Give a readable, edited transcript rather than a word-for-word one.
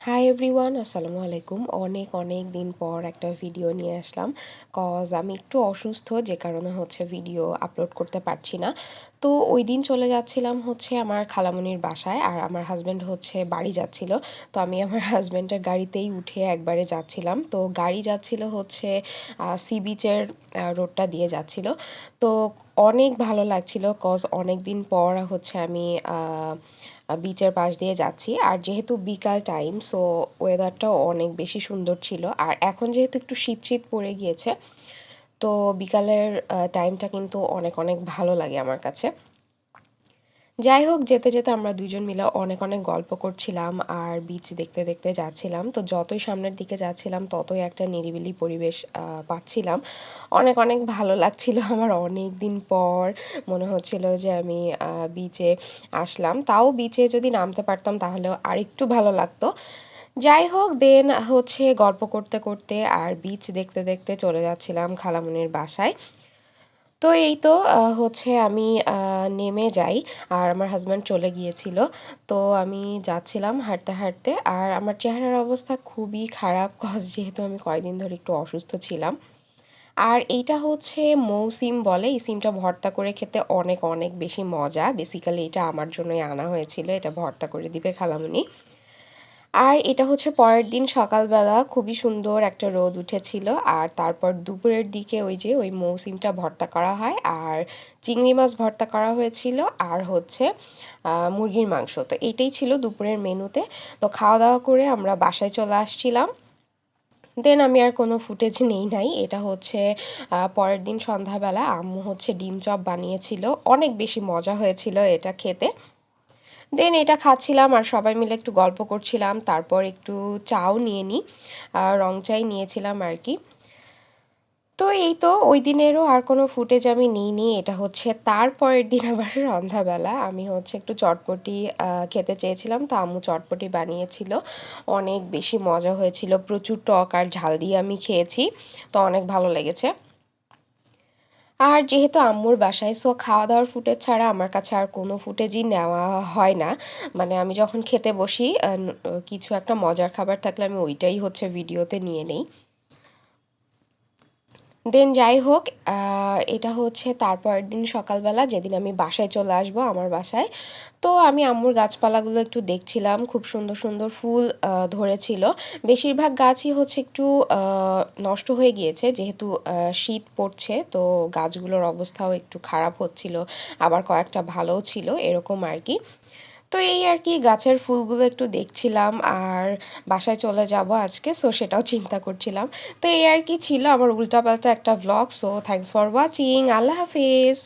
Hi everyone, আসসালামু আলাইকুম। অনেক অনেক দিন পর একটা ভিডিও নিয়ে আসলাম। আমি একটু অসুস্থ, যে কারণে ভিডিও আপলোড করতে পারছি না। তো ওই দিন চলে যাচ্ছিলাম আমার খালামণির বাসায়, আর আমার হাজব্যান্ড বাড়ি যাচ্ছিল। তো আমি আমার হাজব্যান্ডের গাড়িতেই উঠে একবারে যাচ্ছিলাম। তো গাড়ি যাচ্ছিল সি বিচের রোডটা দিয়ে যাচ্ছিল। তো অনেক ভালো লাগছিল, অনেক দিন পর আমি বিচের পাশ দিয়ে যাচ্ছি। আর যেহেতু বিকাল টাইম, সো ওয়েদারটাও অনেক বেশি সুন্দর ছিল। আর এখন যেহেতু একটু শীত শীত পড়ে গিয়েছে, তো বিকালের টাইমটা কিন্তু অনেক অনেক ভালো লাগে আমার কাছে। যাই হোক, যেতে যেতে আমরা দুইজন মিলে অনেক অনেক গল্প করছিলাম আর বিচ দেখতে দেখতে যাচ্ছিলাম। তো যতই সামনের দিকে যাচ্ছিলাম ততই একটা নিরিবিলি পরিবেশ পাচ্ছিলাম। অনেক অনেক ভালো লাগছিল। আমার অনেক দিন পর মনে হচ্ছিল যে আমি বিচে আসলাম। তাও বিচে যদি নামতে পারতাম তাহলেও আরেকটু ভালো লাগতো। যাই হোক, দেন গল্প করতে করতে আর বিচ দেখতে দেখতে চলে যাচ্ছিলাম খালামণির বাসায়। তো এই তো আমি নেমে যাই, আর আমার হাজব্যান্ড চলে গিয়েছিল। তো আমি যাচ্ছিলাম হাঁটতে হাঁটতে, আর আমার চেহারার অবস্থা খুবই খারাপ, যেহেতু আমি কয়েকদিন ধরে একটু অসুস্থ ছিলাম। আর এইটা মৌ সিম বলে। এই সিমটা ভর্তা করে খেতে অনেক অনেক বেশি মজা। বেসিক্যালি এটা আমার জন্যই আনা হয়েছিল, এটা ভর্তা করে দিবে খালামণি। আর এটা পরের দিন সকালবেলা খুবই সুন্দর একটা রোদ উঠেছিল। আর তারপর দুপুরের দিকে ওই মৌসিমটা ভর্তা করা হয়, আর চিংড়ি মাছ ভর্তা করা হয়েছিল, আর মুরগির মাংস। তো এইটাই ছিল দুপুরের মেনুতে। তো খাওয়া দাওয়া করে আমরা বাসায় চলে আসছিলাম। দেন আমি আর কোনো ফুটেজ নেই নাই। এটা পরের দিন সন্ধ্যাবেলা আম্মু ডিম চপ বানিয়েছিল, অনেক বেশি মজা হয়েছিল এটা খেতে। দেন এটা খাচ্ছিলাম আর সবাই মিলে একটু গল্প করছিলাম। তারপর একটু চাও নিয়ে নিই, রং চাই নিয়েছিলাম আর কি। তো এই তো ওই দিনেরও আর কোনো ফুটেজ আমি নিইনি। এটা তারপরের দিন আবার সন্ধ্যাবেলা আমি একটু চটপটি খেতে চেয়েছিলাম, তো আম্মু চটপটি বানিয়েছিল। অনেক বেশি মজা হয়েছিল, প্রচুর টক আর ঝাল দিয়ে আমি খেয়েছি। তো অনেক ভালো লেগেছে। আর যেহেতু আম্মুর বাসায়, সো খাওয়া দাওয়ার ফুটেজ ছাড়া আমার কাছে আর কোনো ফুটেজই নেওয়া হয় না। মানে আমি যখন খেতে বসি, কিছু একটা মজার খাবার থাকলে আমি ওইটাই ভিডিওতে নিয়ে নেই। দেন যাই হোক, এটা তারপরের দিন সকালবেলা, যেদিন আমি বাসায় চলে আসবো আমার বাসায়। তো আমি আম্মুর গাছপালাগুলো একটু দেখছিলাম, খুব সুন্দর সুন্দর ফুল ধরেছিল। বেশিরভাগ গাছই একটু নষ্ট হয়ে গিয়েছে, যেহেতু শীত পড়ছে, তো গাছগুলোর অবস্থাও একটু খারাপ হচ্ছিল, আবার কয়েকটা ভালোও ছিল, এরকম আর কি। তো এই আর কি, গাছের ফুলগুলো একটু দেখছিলাম, আর বাসায় চলে যাব আজকে, সো সেটাও চিন্তা করছিলাম। তো এই আর কি ছিল আমার উল্টাপাল্টা একটা vlog. So thanks for watching, Allah Hafiz.